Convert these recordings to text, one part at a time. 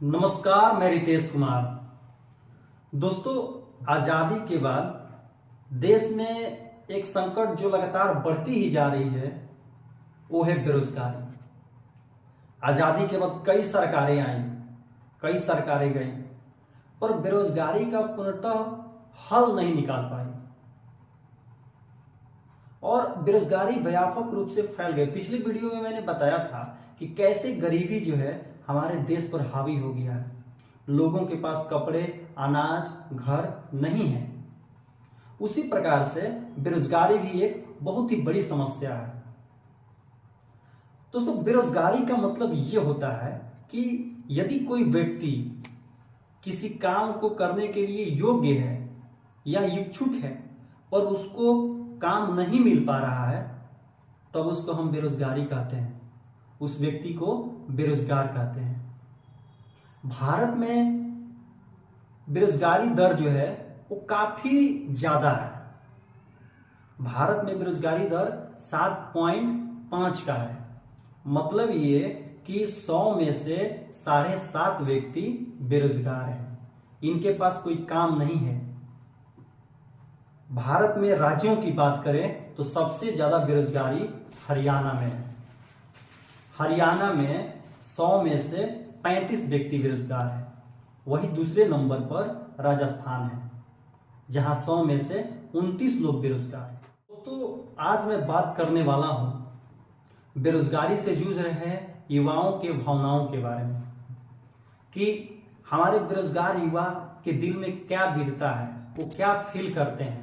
नमस्कार, मैं रितेश कुमार। दोस्तों, आज़ादी के बाद देश में एक संकट जो लगातार बढ़ती ही जा रही है वो है बेरोजगारी। आज़ादी के बाद कई सरकारें आई, कई सरकारें गई, पर बेरोजगारी का पूर्णतः हल नहीं निकाल पाई और बेरोजगारी व्यापक रूप से फैल गई। पिछली वीडियो में मैंने बताया था कि कैसे गरीबी जो है हमारे देश पर हावी हो गया है। लोगों के पास कपड़े, अनाज, घर नहीं है। उसी प्रकार से बेरोजगारी भी एक बहुत ही बड़ी समस्या है। दोस्तों, बेरोजगारी का मतलब ये होता है कि यदि कोई व्यक्ति किसी काम को करने के लिए योग्य है या इच्छुक है पर उसको काम नहीं मिल पा रहा है, तब उसको हम बेरोजगारी कहते हैं, उस व्यक्ति को बेरोजगार कहते हैं। भारत में बेरोजगारी दर जो है वो काफी ज्यादा है। भारत में बेरोजगारी दर 7.5 का है। मतलब ये कि 100 में से 7.5 व्यक्ति बेरोजगार हैं, इनके पास कोई काम नहीं है। भारत में राज्यों की बात करें तो सबसे ज्यादा बेरोजगारी हरियाणा में है। हरियाणा में 100 में से 35 व्यक्ति बेरोजगार हैं। वही दूसरे नंबर पर राजस्थान है, जहां 100 में से 29 लोग बेरोजगार हैं। तो आज मैं बात करने वाला हूं बेरोजगारी से जूझ रहे युवाओं के भावनाओं के बारे में, कि हमारे बेरोजगार युवा के दिल में क्या बीतता है, वो क्या फील करते हैं।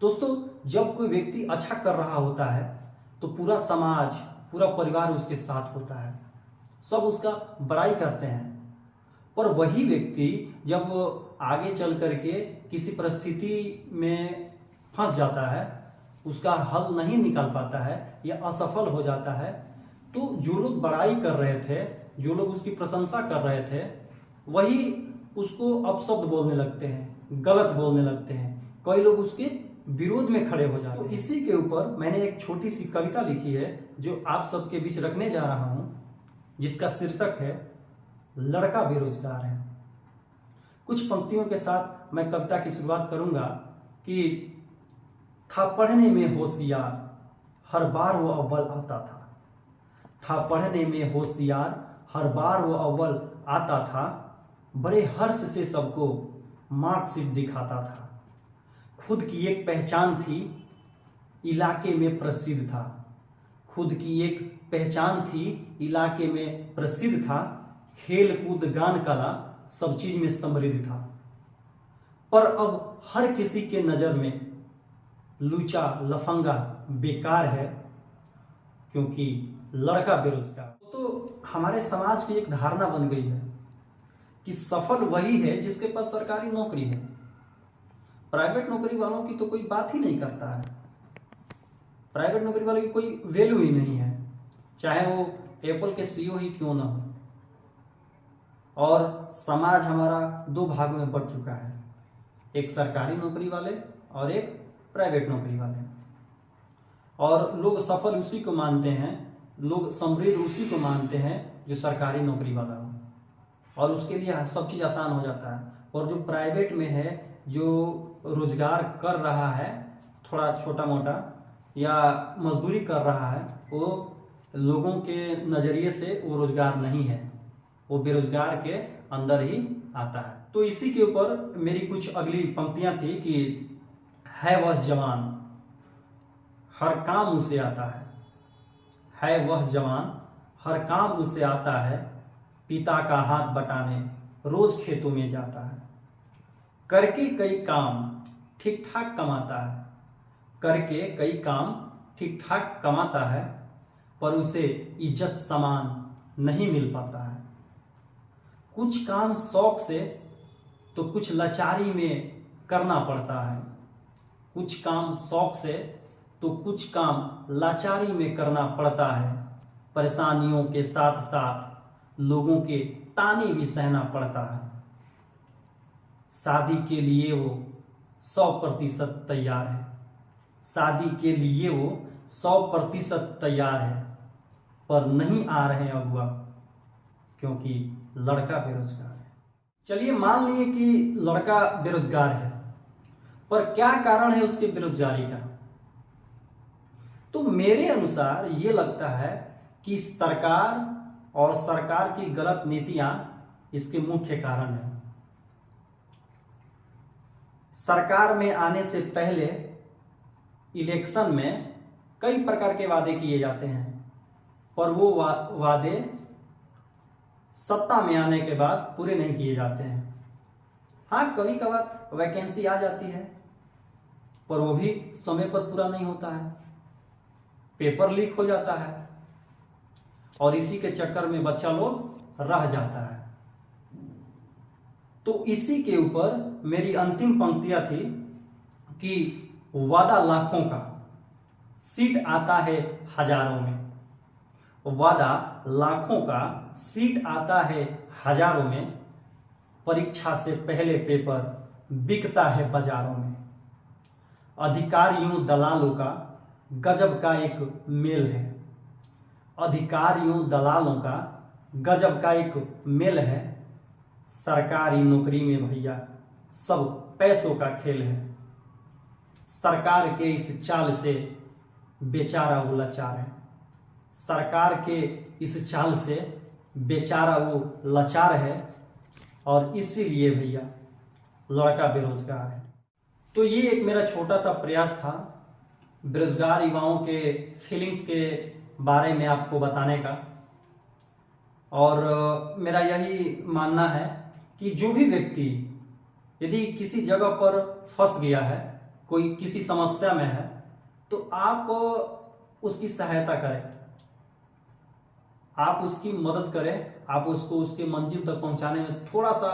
दोस्तों, जब कोई व्यक्ति अच्छा कर रहा होता है तो पूरा समाज, पूरा परिवार उसके साथ होता है, सब उसका बड़ाई करते हैं। पर वही व्यक्ति जब आगे चल करके किसी परिस्थिति में फंस जाता है, उसका हल नहीं निकाल पाता है या असफल हो जाता है, तो जो लोग बड़ाई कर रहे थे, जो लोग उसकी प्रशंसा कर रहे थे, वही उसको अपशब्द बोलने लगते हैं, गलत बोलने लगते हैं। कई लोग उसके विरोध में खड़े हो जाते हैं। तो इसी के ऊपर मैंने एक छोटी सी कविता लिखी है जो आप सबके बीच रखने जा रहा हूं, जिसका शीर्षक है लड़का बेरोजगार है। कुछ पंक्तियों के साथ मैं कविता की शुरुआत करूंगा कि था पढ़ने में होशियार, हर बार वो अव्वल आता था। था पढ़ने में होशियार, हर बार वो अव्वल आता था। बड़े हर्ष से सबको मार्कशीट दिखाता था। खुद की एक पहचान थी, इलाके में प्रसिद्ध था। खुद की एक पहचान थी, इलाके में प्रसिद्ध था। खेल कूद गान कला सब चीज में समृद्ध था। पर अब हर किसी के नजर में लूचा लफंगा बेकार है, क्योंकि लड़का बेरोजगार। तो हमारे समाज की एक धारणा बन गई है कि सफल वही है जिसके पास सरकारी नौकरी है। प्राइवेट नौकरी वालों की तो कोई बात ही नहीं करता है। प्राइवेट नौकरी वालों की कोई वैल्यू ही नहीं है, चाहे वो एप्पल के सीईओ ही क्यों ना हो। और समाज हमारा दो भागों में बढ़ चुका है, एक सरकारी नौकरी वाले और एक प्राइवेट नौकरी वाले। और लोग सफल उसी को मानते हैं, लोग समृद्ध उसी को मानते हैं जो सरकारी नौकरी वाला हो, और उसके लिए सब चीज़ आसान हो जाता है। और जो प्राइवेट में है, जो रोजगार कर रहा है थोड़ा छोटा मोटा या मजदूरी कर रहा है, वो लोगों के नज़रिए से वो रोजगार नहीं है, वो बेरोजगार के अंदर ही आता है। तो इसी के ऊपर मेरी कुछ अगली पंक्तियां थी कि है वह जवान, हर काम उसे आता है वह जवान, हर काम उसे आता है। पिता का हाथ बटाने रोज खेतों में जाता है। करके कई काम ठीक ठाक कमाता है, करके कई काम ठीक ठाक कमाता है, पर उसे इज्जत समान नहीं मिल पाता है। कुछ काम शौक से तो कुछ लाचारी में करना पड़ता है। कुछ काम शौक से तो कुछ काम लाचारी में करना पड़ता है। परेशानियों के साथ साथ लोगों के ताने भी सहना पड़ता है। शादी के लिए वो 100% तैयार है। शादी के लिए वो 100% तैयार है, पर नहीं आ रहे अगुआ, क्योंकि लड़का बेरोजगार है। चलिए मान लिए कि लड़का बेरोजगार है, पर क्या कारण है उसके बेरोजगारी का? तो मेरे अनुसार ये लगता है कि सरकार और सरकार की गलत नीतियां इसके मुख्य कारण है। सरकार में आने से पहले इलेक्शन में कई प्रकार के वादे किए जाते हैं, पर वो वादे सत्ता में आने के बाद पूरे नहीं किए जाते हैं। हाँ, कभी कभार वैकेंसी आ जाती है, पर वो भी समय पर पूरा नहीं होता है, पेपर लीक हो जाता है और इसी के चक्कर में बच्चा लोग रह जाता है। तो इसी के ऊपर मेरी अंतिम पंक्तियां थी कि वादा लाखों का, सीट आता है हजारों में। वादा लाखों का, सीट आता है हजारों में, परीक्षा से पहले पेपर बिकता है बाजारों में। अधिकारियों दलालों का गजब का एक मेल है। अधिकारियों दलालों का गजब का एक मेल है। सरकारी नौकरी में भैया सब पैसों का खेल है। सरकार के इस चाल से बेचारा वो लाचार है। सरकार के इस चाल से बेचारा वो लाचार है और इसीलिए भैया लड़का बेरोजगार है। तो ये एक मेरा छोटा सा प्रयास था बेरोजगार युवाओं के फीलिंग्स के बारे में आपको बताने का। और मेरा यही मानना है कि जो भी व्यक्ति यदि किसी जगह पर फंस गया है, कोई किसी समस्या में है, तो आप उसकी सहायता करें, आप उसकी मदद करें, आप उसको उसके मंजिल तक पहुंचाने में थोड़ा सा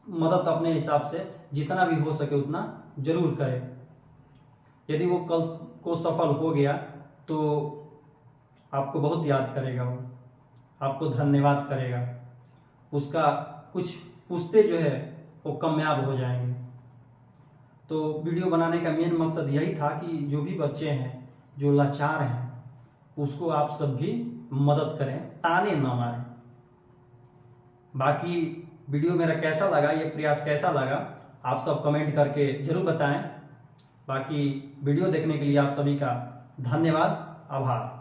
मदद अपने हिसाब से जितना भी हो सके उतना जरूर करें। यदि वो कल को सफल हो गया तो आपको बहुत याद करेगा, वो आपको धन्यवाद करेगा, उसका कुछ पुश्ते जो है वो कामयाब हो जाएंगे। तो वीडियो बनाने का मेन मकसद यही था कि जो भी बच्चे हैं जो लाचार हैं उसको आप सब भी मदद करें, ताने न मारें। बाकी वीडियो मेरा कैसा लगा, ये प्रयास कैसा लगा, आप सब कमेंट करके जरूर बताएं। बाकी वीडियो देखने के लिए आप सभी का धन्यवाद, आभार।